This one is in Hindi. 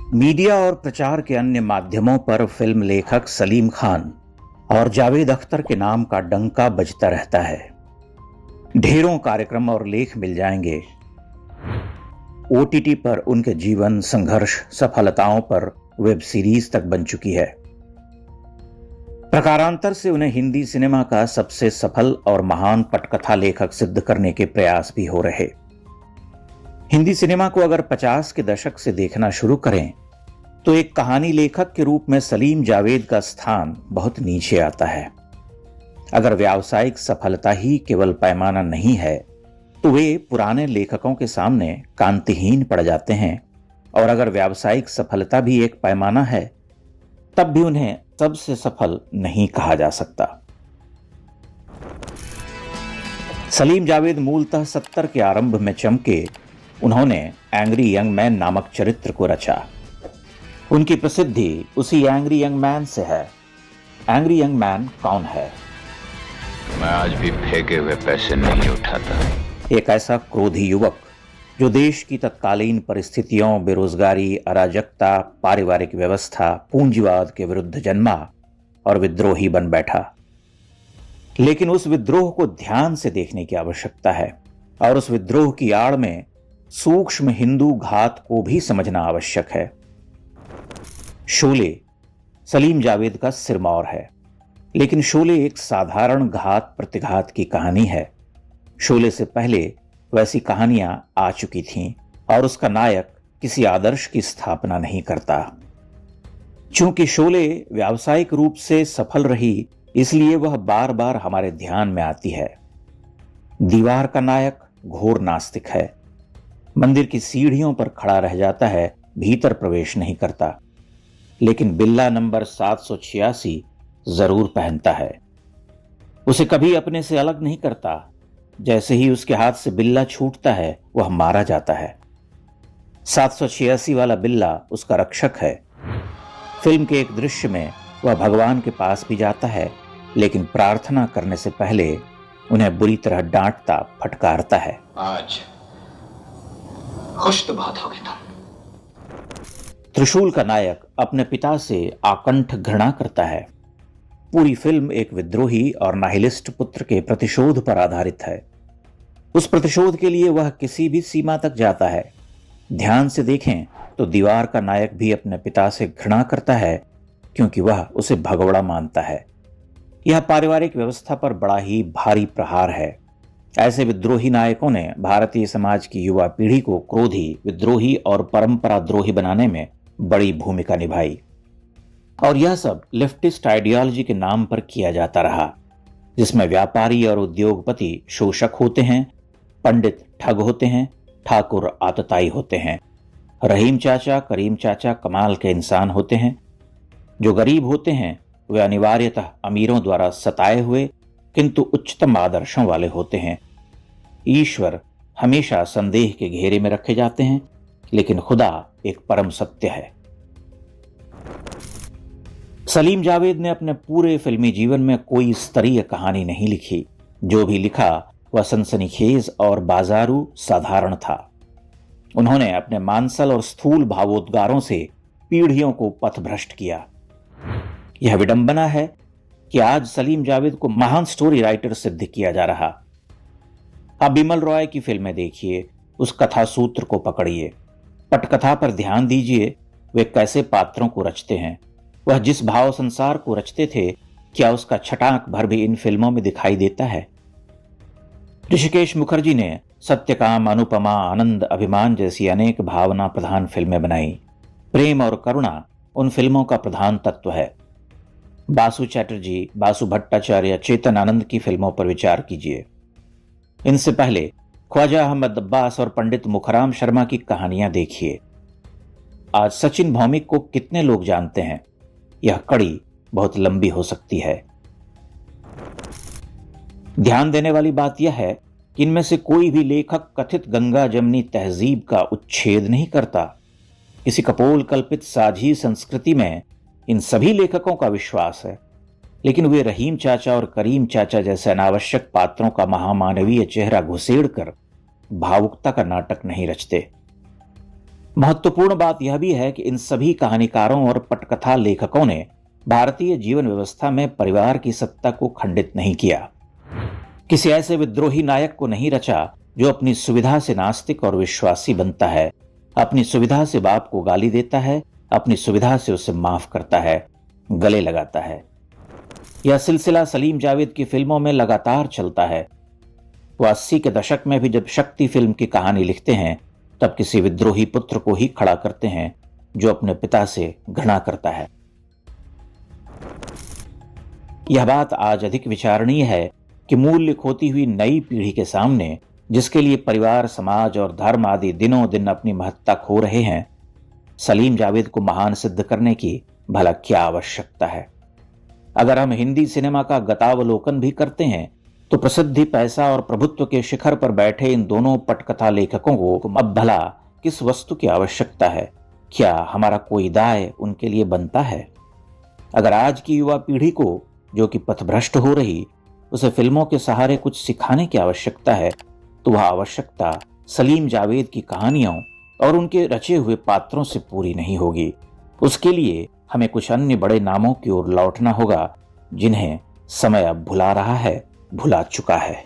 मीडिया और प्रचार के अन्य माध्यमों पर फिल्म लेखक सलीम खान और जावेद अख्तर के नाम का डंका बजता रहता है। ढेरों कार्यक्रम और लेख मिल जाएंगे। ओटीटी पर उनके जीवन, संघर्ष, सफलताओं पर वेब सीरीज तक बन चुकी है। प्रकारांतर से उन्हें हिंदी सिनेमा का सबसे सफल और महान पटकथा लेखक सिद्ध करने के प्रयास भी हो रहे। हिंदी सिनेमा को अगर 50 के दशक से देखना शुरू करें तो एक कहानी लेखक के रूप में सलीम जावेद का स्थान बहुत नीचे आता है। अगर व्यावसायिक सफलता ही केवल पैमाना नहीं है तो वे पुराने लेखकों के सामने कांतिहीन पड़ जाते हैं, और अगर व्यावसायिक सफलता भी एक पैमाना है तब भी उन्हें सबसे सफल नहीं कहा जा सकता। सलीम जावेद मूलतः 70 के आरंभ में चमके। उन्होंने एंग्री यंग मैन नामक चरित्र को रचा। उनकी प्रसिद्धि उसी एंग्री यंग मैन से है। एंग्री यंग मैन कौन है? मैं आज भी फेंके हुए पैसे नहीं उठाता। एक ऐसा क्रोधी युवक जो देश की तत्कालीन परिस्थितियों, बेरोजगारी, अराजकता, पारिवारिक व्यवस्था, पूंजीवाद के विरुद्ध जन्मा और विद्रोही बन बैठा। लेकिन उस विद्रोह को ध्यान से देखने की आवश्यकता है, और उस विद्रोह की आड़ में सूक्ष्म हिंदू घात को भी समझना आवश्यक है। शोले सलीम जावेद का सिरमौर है, लेकिन शोले एक साधारण घात प्रतिघात की कहानी है। शोले से पहले वैसी कहानियां आ चुकी थीं, और उसका नायक किसी आदर्श की स्थापना नहीं करता। चूंकि शोले व्यावसायिक रूप से सफल रही, इसलिए वह बार बार हमारे ध्यान में आती है। दीवार का नायक घोर नास्तिक है। मंदिर की सीढ़ियों पर खड़ा रह जाता है, भीतर प्रवेश नहीं करता, लेकिन बिल्ला नंबर 786 जरूर पहनता है। उसे कभी अपने से अलग नहीं करता। जैसे ही उसके हाथ से बिल्ला छूटता है वह मारा जाता है। 786 वाला बिल्ला उसका रक्षक है। फिल्म के एक दृश्य में वह भगवान के पास भी जाता है, लेकिन प्रार्थना करने से पहले उन्हें बुरी तरह डांटता, फटकारता है। आज खुश तो बहुत हो गए तुम। त्रिशूल का नायक अपने पिता से आकंठ घृणा करता है। पूरी फिल्म एक विद्रोही और नाहिलिस्ट पुत्र के प्रतिशोध पर आधारित है। उस प्रतिशोध के लिए वह किसी भी सीमा तक जाता है। ध्यान से देखें तो दीवार का नायक भी अपने पिता से घृणा करता है, क्योंकि वह उसे भगोड़ा मानता है। यह पारिवारिक व्यवस्था पर बड़ा ही भारी प्रहार है। ऐसे विद्रोही नायकों ने भारतीय समाज की युवा पीढ़ी को क्रोधी, विद्रोही और परंपरा द्रोही बनाने में बड़ी भूमिका निभाई, और यह सब लेफ्टिस्ट आइडियोलॉजी के नाम पर किया जाता रहा, जिसमें व्यापारी और उद्योगपति शोषक होते हैं, पंडित ठग होते हैं, ठाकुर आतताई होते हैं, रहीम चाचा, करीम चाचा कमाल के इंसान होते हैं। जो गरीब होते हैं वे अनिवार्यतः अमीरों द्वारा सताए हुए किंतु उच्चतम आदर्शों वाले होते हैं। ईश्वर हमेशा संदेह के घेरे में रखे जाते हैं, लेकिन खुदा एक परम सत्य है। सलीम जावेद ने अपने पूरे फिल्मी जीवन में कोई स्तरीय कहानी नहीं लिखी। जो भी लिखा वह सनसनीखेज और बाजारू साधारण था। उन्होंने अपने मांसल और स्थूल भावोद्गारों से पीढ़ियों को पथभ्रष्ट किया। यह विडंबना है कि आज सलीम जावेद को महान स्टोरी राइटर सिद्ध किया जा रहा। आप बिमल रॉय की फिल्में देखिए, उस कथा सूत्र को पकड़िए, पटकथा पर ध्यान दीजिए। वे कैसे पात्रों को रचते हैं। वह जिस भाव संसार को रचते थे, क्या उसका छटाक भर भी इन फिल्मों में दिखाई देता है? ऋषिकेश मुखर्जी ने सत्यकाम, अनुपमा, आनंद, अभिमान जैसी अनेक भावना प्रधान फिल्में बनाई। प्रेम और करुणा उन फिल्मों का प्रधान तत्व है। बासु चैटर्जी, बासु भट्टाचार्य, चेतन आनंद की फिल्मों पर विचार कीजिए। इनसे पहले ख्वाजा अहमद अब्बास और पंडित मुखराम शर्मा की कहानियां देखिए। आज सचिन भौमिक को कितने लोग जानते हैं? यह कड़ी बहुत लंबी हो सकती है। ध्यान देने वाली बात यह है कि इनमें से कोई भी लेखक कथित गंगा जमनी तहजीब का उच्छेद नहीं करता। किसी कपोल कल्पित साझी संस्कृति में इन सभी लेखकों का विश्वास है, लेकिन वे रहीम चाचा और करीम चाचा जैसे अनावश्यक पात्रों का महामानवीय चेहरा घुसेड़ कर भावुकता का नाटक नहीं रचते। महत्वपूर्ण बात यह भी है कि इन सभी कहानीकारों और पटकथा लेखकों ने भारतीय जीवन व्यवस्था में परिवार की सत्ता को खंडित नहीं किया। किसी ऐसे विद्रोही नायक को नहीं रचा जो अपनी सुविधा से नास्तिक और विश्वासी बनता है, अपनी सुविधा से बाप को गाली देता है, अपनी सुविधा से उसे माफ करता है, गले लगाता है। यह सिलसिला सलीम जावेद की फिल्मों में लगातार चलता है। वो 80 के दशक में भी जब शक्ति फिल्म की कहानी लिखते हैं तब किसी विद्रोही पुत्र को ही खड़ा करते हैं जो अपने पिता से घृणा करता है। यह बात आज अधिक विचारणीय है कि मूल्य खोती हुई नई पीढ़ी के सामने, जिसके लिए परिवार, समाज और धर्म आदि दिनों दिन अपनी महत्ता खो रहे हैं, सलीम जावेद को महान सिद्ध करने की भला क्या आवश्यकता है। अगर हम हिंदी सिनेमा का गतावलोकन भी करते हैं तो प्रसिद्धि, पैसा और प्रभुत्व के शिखर पर बैठे इन दोनों पटकथा लेखकों को अब भला किस वस्तु की आवश्यकता है? क्या हमारा कोई दाय उनके लिए बनता है? अगर आज की युवा पीढ़ी को, जो कि पथभ्रष्ट हो रही, उसे फिल्मों के सहारे कुछ सिखाने की आवश्यकता है, तो वह आवश्यकता सलीम जावेद की कहानियों और उनके रचे हुए पात्रों से पूरी नहीं होगी। उसके लिए हमें कुछ अन्य बड़े नामों की ओर लौटना होगा जिन्हें समय अब भुला रहा है, भुला चुका है।